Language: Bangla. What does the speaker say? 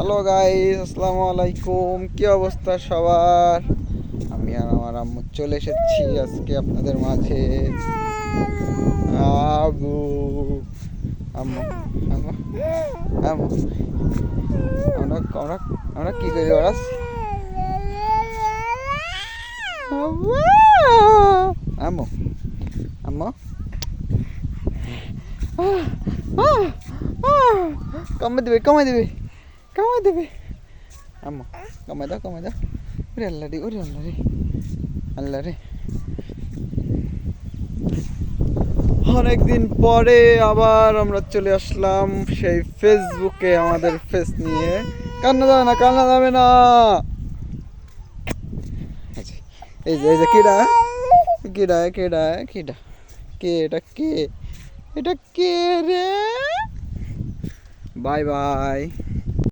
হ্যালো গাইস, আসসালামু আলাইকুম। কি অবস্থা সবার? আমি আর আমার আম্মু চলে এসেছি আজকে আপনাদের মাঝে। আবু আম্মু আম্মু আম্মু আমরা আমরা আমরা কি করি ওরা? আম্মু আম্মু কমে দেবে কমে দেবে কমে দেবে আম্মু কমে দাও কমে দাও। ওরে আল্লাহ রে, ওরে আল্লাহ রে, আল্লাহ রে। অনেকদিন পরে আবার আমরা চলে আসলাম সেই ফেসবুকে আমাদের ফেস নিয়ে। কান্না যাবে না, কান্না যাবে না। এই যে এই যে কেডা কেডা কেডা কেডা কে এটা, কে এটা, কে রে? Bye bye.